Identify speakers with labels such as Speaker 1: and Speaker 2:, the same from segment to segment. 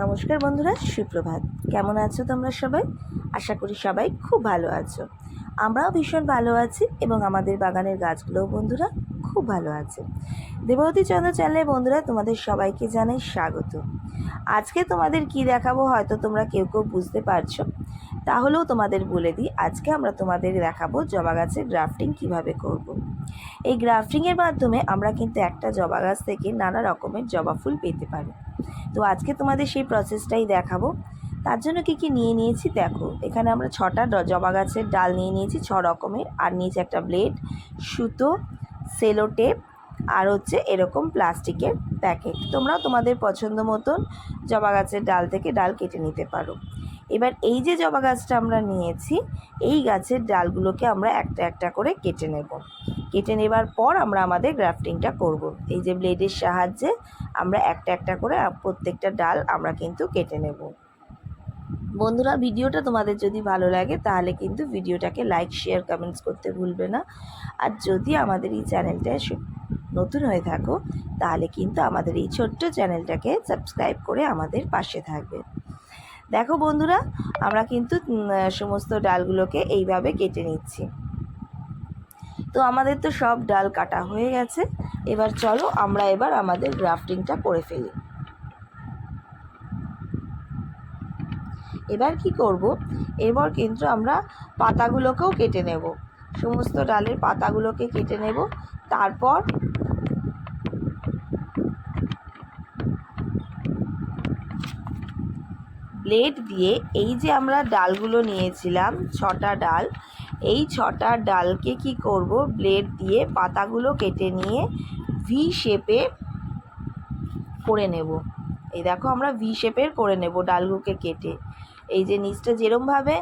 Speaker 1: নমস্কার বন্ধুরা, সুপ্রভাত। কেমন আছো তোমরা সবাই? আশা করি সবাই খুব ভালো আছো। আমরাও ভীষণ ভালো আছি এবং আমাদের বাগানের গাছগুলোও বন্ধুরা খুব ভালো আছে। দেবতী চন্দ্র চ্যানেলে বন্ধুরা তোমাদের সবাইকে জানাই স্বাগত। আজকে তোমাদের কি দেখাবো হয়তো তোমরা কেউ কেউ বুঝতে পারছো, তাহলেও তোমাদের বলে দিই। আজকে আমরা তোমাদের দেখাবো জবা গাছের গ্রাফটিং কিভাবে করব। এই গ্রাফটিংয়ের মাধ্যমে আমরা কিন্তু একটা জবা গাছ থেকে নানা রকমের জবা ফুল পেতে পারি। তো আজকে তোমাদের সেই প্রসেসটাই দেখাবো। তার জন্য কী কী নিয়ে নিয়েছি দেখো। এখানে আমরা 6টা জবা গাছের ডাল নিয়ে নিয়েছি 6 রকমের, আর নিয়েছি একটা ব্লেড, সুতো, সেলো টেপ, আর হচ্ছে এরকম প্লাস্টিকের প্যাকেট। তোমরাও তোমাদের পছন্দ মতন জবা গাছের ডাল থেকে ডাল কেটে নিতে পারো। এবার এই যে জবা গাছটা আমরা নিয়েছি, এই গাছের ডালগুলোকে আমরা একটা একটা করে কেটে নেব। কেটে নেবার পর আমরা আমাদের গ্রাফটিংটা করব। এই যে ব্লেডের সাহায্যে আমরা একটা একটা করে প্রত্যেকটা ডাল আমরা কিন্তু কেটে নেব। বন্ধুরা, ভিডিওটা তোমাদের যদি ভালো লাগে তাহলে কিন্তু ভিডিওটাকে লাইক, শেয়ার, কমেন্টস করতে ভুলবে না। আর যদি আমাদের এই চ্যানেলটায় নতুন হয়ে থাকো তাহলে কিন্তু আমাদের এই ছোট্ট চ্যানেলটাকে সাবস্ক্রাইব করে আমাদের পাশে থাকবে। দেখো বন্ধুরা, আমরা কিন্তু সমস্ত ডালগুলোকে এইভাবে কেটে নিচ্ছি। তো আমাদের তো সব ডাল কাটা হয়ে গেছে। এবার চলো আমরা আমাদের গ্রাফটিংটা করে ফেলি। এবার কি করব, এবার কিন্তু আমরা পাতাগুলোকেও কেটে নেব। সমস্ত ডালের পাতাগুলোকে কেটে নেব। তারপর ব্লেড দিয়ে এই যে আমরা ডালগুলো নিয়েছিলাম 6টা ডাল, এই 6টা ডালকে কি করব, ব্লেড দিয়ে পাতাগুলো কেটে নিয়ে ভি শেপে করে নেব। এই দেখো আমরা ভি শেপের করে নেব ডালগুলোকে কেটে। এই যে নিচটা যেরমভাবে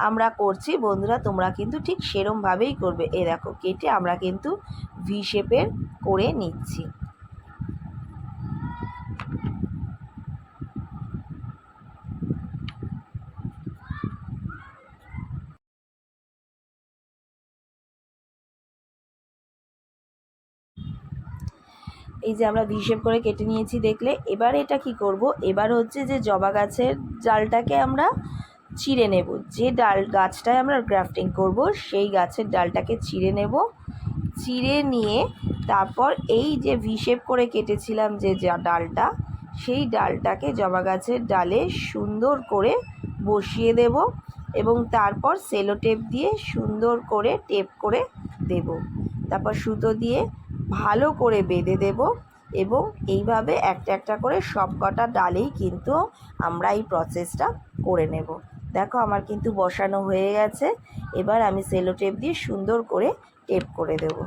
Speaker 1: আমরা করছি বন্ধুরা, তোমরা কিন্তু ঠিক সেরমভাবেই করবে। এই দেখো কেটে আমরা কিন্তু ভি শেপের করে নিচ্ছি। এই যে আমরা ভি শেপ করে কেটে নিয়েছি দেখলে। এবার এটা কি করব, এবার হচ্ছে যে জবা গাছের ডালটাকে আমরা চিড়ে নেব। যে গাছটায় আমরা গ্রাফটিং করব সেই গাছের ডালটাকে চিড়ে নেব। চিড়ে নিয়ে তারপর এই যে ভি শেপ করে কেটেছিলাম যে ডালটা, সেই ডালটাকে জবা গাছের ডালে সুন্দর করে বসিয়ে দেব এবং তারপর সেলো টেপ দিয়ে সুন্দর করে টেপ করে দেব। তারপর সুতো দিয়ে ভালো করে বেঁধে দেব এবং এইভাবে একটা একটা করে সব কটা ডালেই কিন্তু আমরা এই প্রসেসটা করে নেব। দেখো আমার কিন্তু বসানো হয়ে গেছে। এবার আমি সেলো টেপ দিয়ে সুন্দর করে টেপ করে দেব।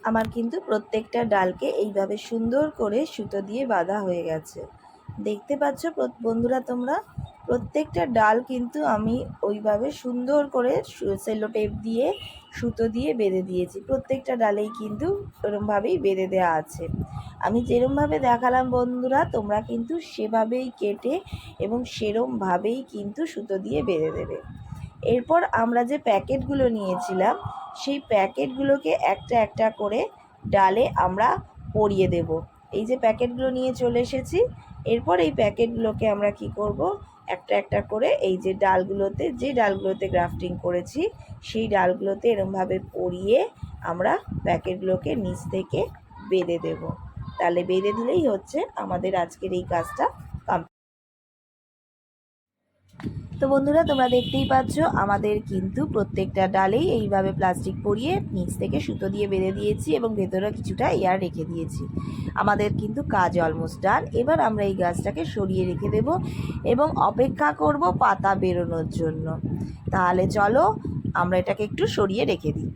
Speaker 1: আমার কিন্তু প্রত্যেকটা ডালকে এইভাবে সুন্দর করে সুতো দিয়ে বাঁধা হয়ে গেছে। দেখতে পাচ্ছ বন্ধুরা তোমরা, প্রত্যেকটা ডাল কিন্তু আমি ওইভাবে সুন্দর করে সেলো টেপ দিয়ে সুতো দিয়ে বেঁধে দিয়েছি। প্রত্যেকটা ডালেই কিন্তু এরমভাবেই বেঁধে দেওয়া আছে। আমি যেরমভাবে দেখালাম বন্ধুরা, তোমরা কিন্তু সেভাবেই কেটে এবং সেরমভাবেই কিন্তু সুতো দিয়ে বেঁধে দেবে। এরপর আমরা যে প্যাকেটগুলো নিয়েছিলাম সেই প্যাকেটগুলোকে একটা একটা করে ডালে আমরা পরিয়ে দেব। এই যে প্যাকেটগুলো নিয়ে চলে এসেছি। এরপর এই প্যাকেটগুলোকে আমরা কি করব, একটা একটা করে এই যে ডালগুলোতে গ্রাফটিং করেছি সেই ডালগুলোতে এরমভাবে পরিয়ে আমরা প্যাকেটগুলোকে নিচ থেকে বেঁধে দেব। তাহলে বেঁধে দিলেই হচ্ছে আমাদের আজকের এই কাজটা কমপ্লিট। তো বন্ধুরা, তোমরা দেখতেই পাচ্ছ আমাদের কিন্তু প্রত্যেকটা ডালেই এইভাবে প্লাস্টিক পরিয়ে নিচ থেকে সুতো দিয়ে বেঁধে দিয়েছি এবং ভেতরে কিছুটা এয়ার রেখে দিয়েছি। আমাদের কিন্তু কাজ অলমোস্ট ডান। এবার আমরা এই গাছটাকে সরিয়ে রেখে দেব এবং অপেক্ষা করব পাতা বেরোনোর জন্য। তাহলে চলো আমরা এটাকে একটু সরিয়ে রেখে দিই।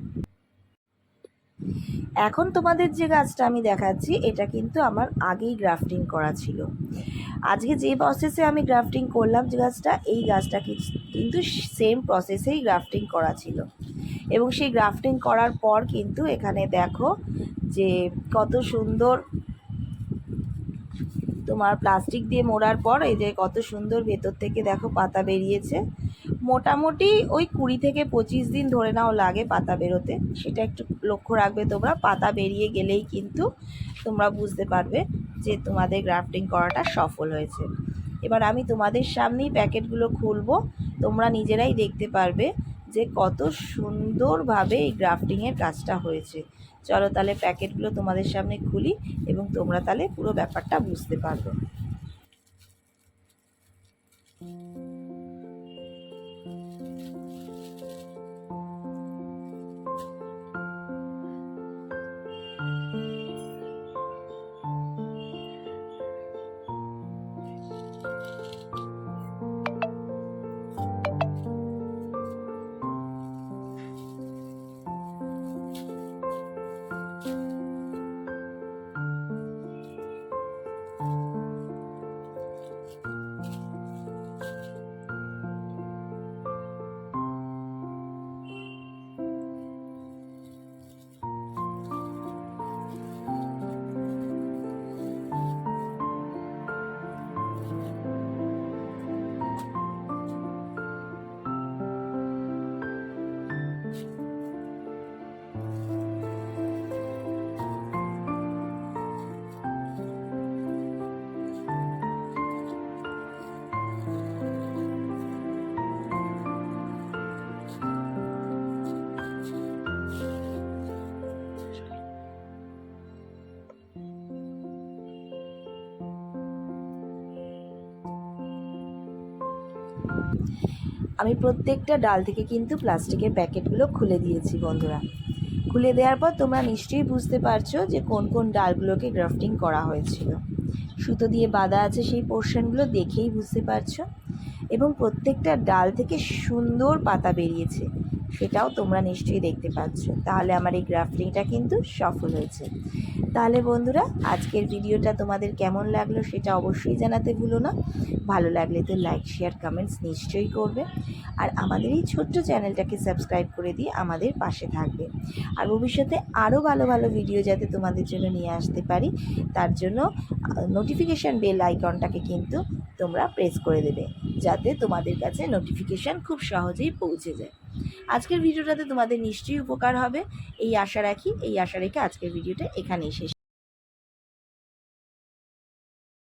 Speaker 1: এখন তোমাদের যে গাছটা আমি দেখাচ্ছি এটা কিন্তু আমার আগেই গ্রাফটিং করা ছিল। আজকে যে প্রসেসে আমি গ্রাফটিং করলাম যে গাছটা, এই গাছটা কিন্তু সেম প্রসেসেই গ্রাফটিং করা ছিল এবং সেই গ্রাফটিং করার পর কিন্তু এখানে দেখো যে কত সুন্দর তোমার প্লাস্টিক দিয়ে মোড়ার পর এই যে কত সুন্দর ভেতর থেকে দেখো পাতা বেরিয়েছে। মোটামুটি ওই 20 থেকে 25 দিন ধরে নাও লাগে পাতা বেরোতে, সেটা একটু লক্ষ্য রাখবে তোমরা। পাতা বেরিয়ে গেলেই কিন্তু তোমরা বুঝতে পারবে যে তোমাদের গ্রাফটিং করাটা সফল হয়েছে। এবার আমি তোমাদের সামনেই প্যাকেটগুলো খুলবো, তোমরা নিজেরাই দেখতে পারবে যে কত সুন্দরভাবে এই গ্রাফটিংয়ের কাজটা হয়েছে। চলো তাহলে প্যাকেটগুলো তোমাদের সামনে খুলি এবং তোমরা তাহলে পুরো ব্যাপারটা বুঝতে পারবে। আমি প্রত্যেকটা ডাল থেকে কিন্তু প্লাস্টিকের প্যাকেটগুলো খুলে দিয়েছি বন্ধুরা। খুলে দেওয়ার পর তোমরা নিশ্চয়ই বুঝতে পারছো যে কোন কোন ডালগুলোকে গ্রাফটিং করা হয়েছিল। সুতো দিয়ে বাঁধা আছে সেই পোর্শনগুলো দেখেই বুঝতে পারছো এবং প্রত্যেকটা ডাল থেকে সুন্দর পাতা বেরিয়েছে, সেটাও তোমরা নিশ্চয়ই দেখতে পাচ্ছ। তাহলে আমার এই গ্রাফটিংটা কিন্তু সফল হয়েছে। তাহলে বন্ধুরা, আজকের ভিডিওটা তোমাদের কেমন লাগলো সেটা অবশ্যই জানাতে ভুলো না। ভালো লাগলে তো লাইক শেয়ার কমেন্টস নিশ্চয়ই করবে আর আমাদের এই ছোট্ট চ্যানেলটাকে সাবস্ক্রাইব করে দিয়ে আমাদের পাশে থাকবে। আর ভবিষ্যতে আরও ভালো ভালো ভিডিও যাতে তোমাদের জন্য নিয়ে আসতে পারি তার জন্য নোটিফিকেশান বেল আইকনটাকে কিন্তু তোমরা প্রেস করে দেবে, যাতে তোমাদের কাছে নোটিফিকেশান খুব সহজেই পৌঁছে যায়। আজকের ভিডিওটাতে তোমাদের নিশ্চয়ই উপকার হবে এই আশা রাখি। এই আশা রেখে আজকের ভিডিওটা এখানেই শেষ।